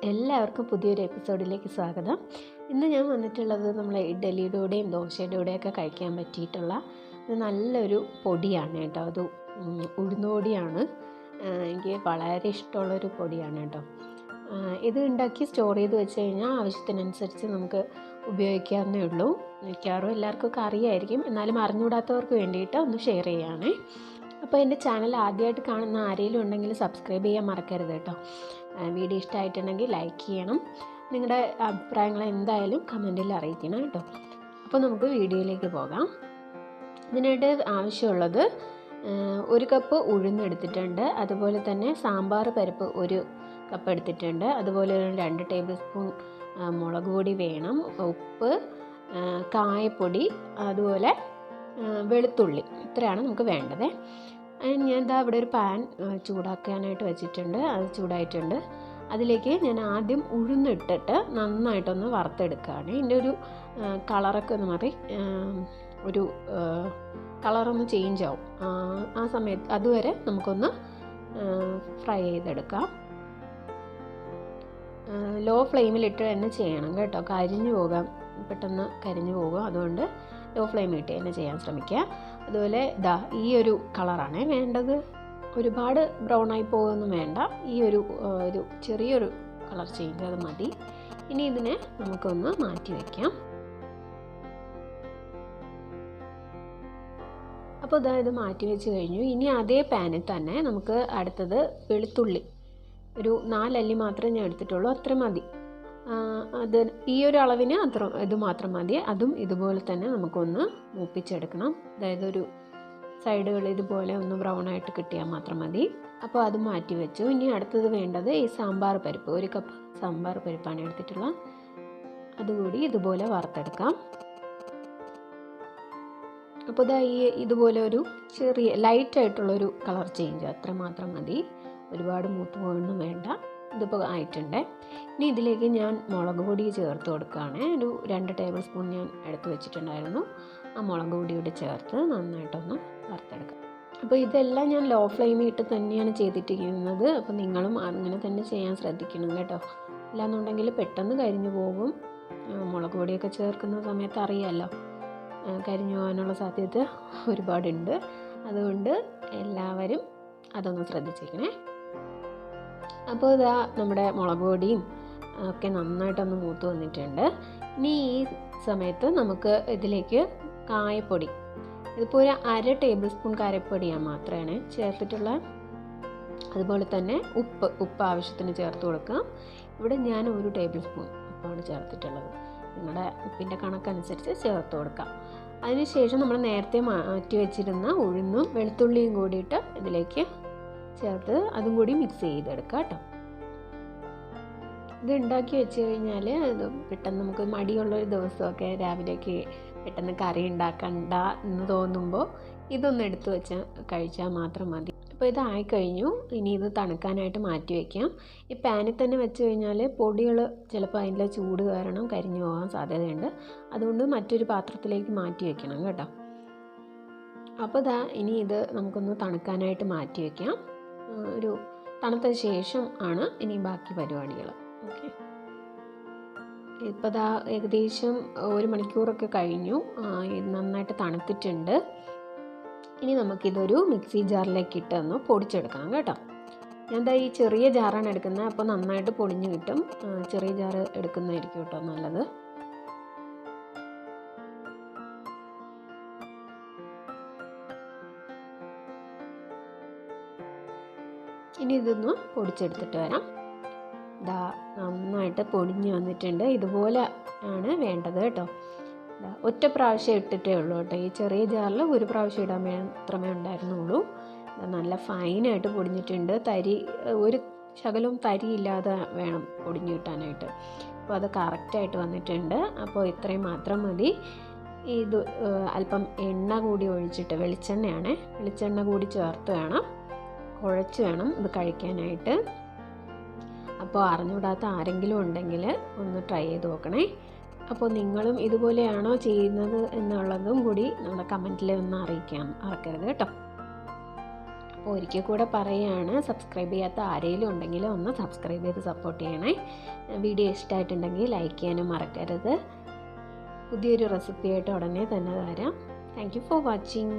എല്ലാവർക്കും പുതിയൊരു എപ്പിസോഡിലേക്ക് സ്വാഗതം. ഇന്ന് ഞാൻ വന്നിട്ടുള്ളത് നമ്മളെ ഇഡ്ഡലിയുടെ കൂടെയും ദോശയുടെ കൂടെയൊക്കെ കഴിക്കാൻ പറ്റിയിട്ടുള്ള നല്ലൊരു പൊടിയാണ് കേട്ടോ. അത് ഉഴുന്നുപൊടിയാണ്. എനിക്ക് വളരെ ഇഷ്ടമുള്ളൊരു പൊടിയാണ് കേട്ടോ. ഇത് ഉണ്ടാക്കി സ്റ്റോർ ചെയ്ത് വെച്ച് കഴിഞ്ഞാൽ ആവശ്യത്തിനനുസരിച്ച് നമുക്ക് ഉപയോഗിക്കാവുന്നേ ഉള്ളൂ. മിക്കവാറും എല്ലാവർക്കും അറിയായിരിക്കും, എന്നാലും അറിഞ്ഞുകൂടാത്തവർക്ക് വേണ്ടിയിട്ട് ഒന്ന് ഷെയർ ചെയ്യുകയാണേ. അപ്പോൾ എൻ്റെ ചാനൽ ആദ്യമായിട്ട് കാണുന്ന ആരെങ്കിലും ഉണ്ടെങ്കിൽ സബ്സ്ക്രൈബ് ചെയ്യാൻ മറക്കരുത് കേട്ടോ. വീഡിയോ ഇഷ്ടമായിട്ടുണ്ടെങ്കിൽ ലൈക്ക് ചെയ്യണം. നിങ്ങളുടെ അഭിപ്രായങ്ങൾ എന്തായാലും കമൻറ്റിൽ അറിയിക്കണം കേട്ടോ. അപ്പോൾ നമുക്ക് വീഡിയോയിലേക്ക് പോകാം. ഇതിനായിട്ട് ആവശ്യമുള്ളത് 1 കപ്പ് ഉഴുന്നെടുത്തിട്ടുണ്ട്, അതുപോലെ തന്നെ സാമ്പാർ പരിപ്പ് 1 കപ്പ് എടുത്തിട്ടുണ്ട്, അതുപോലെ 2 ടേബിൾ സ്പൂൺ മുളക് പൊടി വേണം, ഉപ്പ്, കായപ്പൊടി, അതുപോലെ വെളുത്തുള്ളി. ഇത്രയാണ് നമുക്ക് വേണ്ടത്. ഞാൻ ഇവിടെ ഒരു പാൻ ചൂടാക്കാനായിട്ട് വെച്ചിട്ടുണ്ട്. അത് ചൂടായിട്ടുണ്ട്. അതിലേക്ക് ഞാൻ ആദ്യം ഉഴുന്നിട്ടിട്ട് നന്നായിട്ടൊന്ന് വറുത്തെടുക്കുകയാണ്. ഇതിൻ്റെ ഒരു കളറൊക്കെ ഒന്ന് മാറി ഒരു കളറൊന്ന് ചേഞ്ച് ആവും. ആ സമയത്ത് അതുവരെ നമുക്കൊന്ന് ഫ്രൈ ചെയ്തെടുക്കാം. ലോ ഫ്ലെയിമിലിട്ട് തന്നെ ചെയ്യണം കേട്ടോ, പെട്ടെന്ന് കരിഞ്ഞു പോകും. അതുകൊണ്ട് ലോ ഫ്ലെയിമിലിട്ട് തന്നെ ചെയ്യാൻ ശ്രമിക്കുക. അതുപോലെ ഈ ഒരു കളറാണ് വേണ്ടത്. ഒരുപാട് ബ്രൗൺ ആയി പോകുമൊന്നും വേണ്ട. ഈ ഒരു ചെറിയൊരു കളർ ചേഞ്ച് അത് മതി. ഇനി ഇതിനെ നമുക്കൊന്ന് മാറ്റി വയ്ക്കാം. അപ്പോൾ ഇത് മാറ്റി വെച്ച് കഴിഞ്ഞു. ഇനി അതേ പാനിൽ തന്നെ നമുക്ക് അടുത്തത് വെളുത്തുള്ളി ഒരു 4 അല്ലി മാത്രമേ ഞാൻ എടുത്തിട്ടുള്ളൂ, അത്ര മതി. അത് ഈ ഒരു അളവിന് ഇത് മാത്രം മതി. അതും ഇതുപോലെ തന്നെ നമുക്കൊന്ന് മൂപ്പിച്ചെടുക്കണം. അതായത് ഒരു സൈഡുകൾ ഇതുപോലെ ഒന്ന് ബ്രൗൺ ആയിട്ട് കിട്ടിയാൽ മാത്രം മതി. അപ്പോൾ അത് മാറ്റി വെച്ചു. ഇനി അടുത്തത് വേണ്ടത് ഈ സാമ്പാർ പരിപ്പ് 1 കപ്പ് സാമ്പാർ പരിപ്പാണ് എടുത്തിട്ടുള്ളത്. അതുകൂടി ഇതുപോലെ വറുത്തെടുക്കാം. അപ്പോൾ ഇതുപോലെ ഒരു ചെറിയ ലൈറ്റായിട്ടുള്ളൊരു കളർ ചേഞ്ച് അത്ര മാത്രം മതി. ഒരുപാട് മൂത്ത് പോകണം വേണ്ട. ഇതിപ്പോൾ ആയിട്ടുണ്ട്. ഇനി ഇതിലേക്ക് ഞാൻ മുളക് പൊടി ചേർത്ത് കൊടുക്കുകയാണ്. ഒരു 2 ടേബിൾ സ്പൂൺ ഞാൻ എടുത്ത് വെച്ചിട്ടുണ്ടായിരുന്നു. ആ മുളക് പൊടിയോട് ചേർത്ത് നന്നായിട്ടൊന്ന് വറുത്തെടുക്കാം. അപ്പോൾ ഇതെല്ലാം ഞാൻ ലോ ഫ്ലെയിമിൽ ഇട്ട് തന്നെയാണ് ചെയ്തിട്ടിരിക്കുന്നത്. അപ്പോൾ നിങ്ങളും അങ്ങനെ തന്നെ ചെയ്യാൻ ശ്രദ്ധിക്കണം കേട്ടോ. അല്ലാന്നുണ്ടെങ്കിൽ പെട്ടെന്ന് കരിഞ്ഞു പോകും. മുളക് പൊടിയൊക്കെ ചേർക്കുന്ന സമയത്ത് അറിയാമല്ലോ, കരിഞ്ഞു പോകാനുള്ള സാധ്യത ഒരുപാടുണ്ട്. അതുകൊണ്ട് എല്ലാവരും അതൊന്ന് ശ്രദ്ധിച്ചേക്കണേ. അപ്പോൾ നമ്മുടെ മുളക് പൊടിയും ഒക്കെ നന്നായിട്ടൊന്ന് മൂത്ത് വന്നിട്ടുണ്ട്. ഇനി ഈ സമയത്ത് നമുക്ക് ഇതിലേക്ക് കായപ്പൊടി, ഇതിപ്പോൾ ഒരു 1/2 ടേബിൾ സ്പൂൺ കായപ്പൊടിയാണ് മാത്രമാണ് ചേർത്തിട്ടുള്ളത്. അതുപോലെ തന്നെ ഉപ്പ് ആവശ്യത്തിന് ചേർത്ത് കൊടുക്കാം. ഇവിടെ ഞാൻ 1 ടേബിൾ സ്പൂൺ ഉപ്പാണ് ചേർത്തിട്ടുള്ളത്. നിങ്ങളുടെ ഉപ്പിൻ്റെ കണക്കനുസരിച്ച് ചേർത്ത് കൊടുക്കാം. അതിനുശേഷം നമ്മൾ നേരത്തെ മാറ്റി വെച്ചിരുന്ന ഉഴുന്നും വെളുത്തുള്ളിയും കൂടിയിട്ട് ഇതിലേക്ക് ചേർത്ത് അതും കൂടി മിക്സ് ചെയ്തെടുക്കാം കേട്ടോ. ഇത് ഉണ്ടാക്കി വെച്ച് കഴിഞ്ഞാൽ ഇത് പെട്ടെന്ന് നമുക്ക് മടിയുള്ളൊരു ദിവസമൊക്കെ രാവിലേക്ക് പെട്ടെന്ന് കറി ഉണ്ടാക്കണ്ട എന്ന് തോന്നുമ്പോൾ ഇതൊന്ന് എടുത്ത് വെച്ച് കഴിച്ചാൽ മാത്രം മതി. അപ്പോൾ ഇതായിക്കഴിഞ്ഞു. ഇനി ഇത് തണുക്കാനായിട്ട് മാറ്റി വയ്ക്കാം. ഈ പാനിൽ തന്നെ വെച്ച് കഴിഞ്ഞാൽ പൊടികൾ ചിലപ്പോൾ അതിൻ്റെ ചൂട് കാരണം കരിഞ്ഞു പോകാൻ സാധ്യതയുണ്ട്. അതുകൊണ്ട് മറ്റൊരു പാത്രത്തിലേക്ക് മാറ്റി വയ്ക്കണം കേട്ടോ. അപ്പോൾ ഇനി ഇത് നമുക്കൊന്ന് തണുക്കാനായിട്ട് മാറ്റി വയ്ക്കാം. ഒരു തണുത്ത ശേഷം ആണ് ഇനി ബാക്കി പരിപാടികൾ. ഓക്കെ, ഇപ്പോൾ ഏകദേശം 1 മണിക്കൂറൊക്കെ കഴിഞ്ഞു. ഇത് നന്നായിട്ട് തണുത്തിട്ടുണ്ട്. ഇനി നമുക്കിതൊരു മിക്സി ജാറിലേക്ക് ഇട്ടൊന്ന് പൊടിച്ചെടുക്കണം കേട്ടോ. ഞാൻ ഈ ചെറിയ ജാറാണ് എടുക്കുന്നത്, അപ്പോൾ നന്നായിട്ട് പൊടിഞ്ഞ് കിട്ടും. ചെറിയ ജാറ് എടുക്കുന്നതായിരിക്കും കേട്ടോ നല്ലത്. ഇനി ഇതൊന്ന് പൊടിച്ചെടുത്തിട്ട് വരാം. നന്നായിട്ട് പൊടിഞ്ഞ് വന്നിട്ടുണ്ട്. ഇതുപോലെ ആണ് വേണ്ടത് കേട്ടോ. ഒറ്റ പ്രാവശ്യം ഇട്ടിട്ടേ ഉള്ളൂ കേട്ടോ. ഈ ചെറിയ ജാറിൽ 1 പ്രാവശ്യം ഇടാൻ മാത്രമേ ഉണ്ടായിരുന്നുള്ളൂ. നല്ല ഫൈനായിട്ട് പൊടിഞ്ഞിട്ടുണ്ട്. ഒരു ശകലവും തരിയില്ലാതെ വേണം പൊടിഞ്ഞ് കിട്ടാനായിട്ട്. അപ്പോൾ അത് കറക്റ്റായിട്ട് വന്നിട്ടുണ്ട്. അപ്പോൾ ഇത്രയും മാത്രം മതി. ഇത് അല്പം എണ്ണ കൂടി ഒഴിച്ചിട്ട്, വെളിച്ചെണ്ണ കൂടി ചേർത്ത് കുഴച്ച് വേണം ഇത് കഴിക്കാനായിട്ട്. അപ്പോൾ അറിഞ്ഞുകൂടാത്ത ആരെങ്കിലും ഉണ്ടെങ്കിൽ ഒന്ന് ട്രൈ ചെയ്ത് നോക്കണേ. അപ്പോൾ നിങ്ങളും ഇതുപോലെയാണോ ചെയ്യുന്നത് എന്നുള്ളതും കൂടി നമ്മുടെ കമൻറ്റിൽ ഒന്ന് അറിയിക്കാൻ മറക്കരുത് കേട്ടോ. ഒരിക്കൽ കൂടെ പറയുകയാണ്, സബ്സ്ക്രൈബ് ചെയ്യാത്ത ആരെങ്കിലും ഉണ്ടെങ്കിൽ ഒന്ന് സബ്സ്ക്രൈബ് ചെയ്ത് സപ്പോർട്ട് ചെയ്യണേ. വീഡിയോ ഇഷ്ടമായിട്ടുണ്ടെങ്കിൽ ലൈക്ക് ചെയ്യാനും മറക്കരുത്. പുതിയൊരു റെസിപ്പിയായിട്ട് ഉടനെ തന്നെ വരാം. Thank you for watching.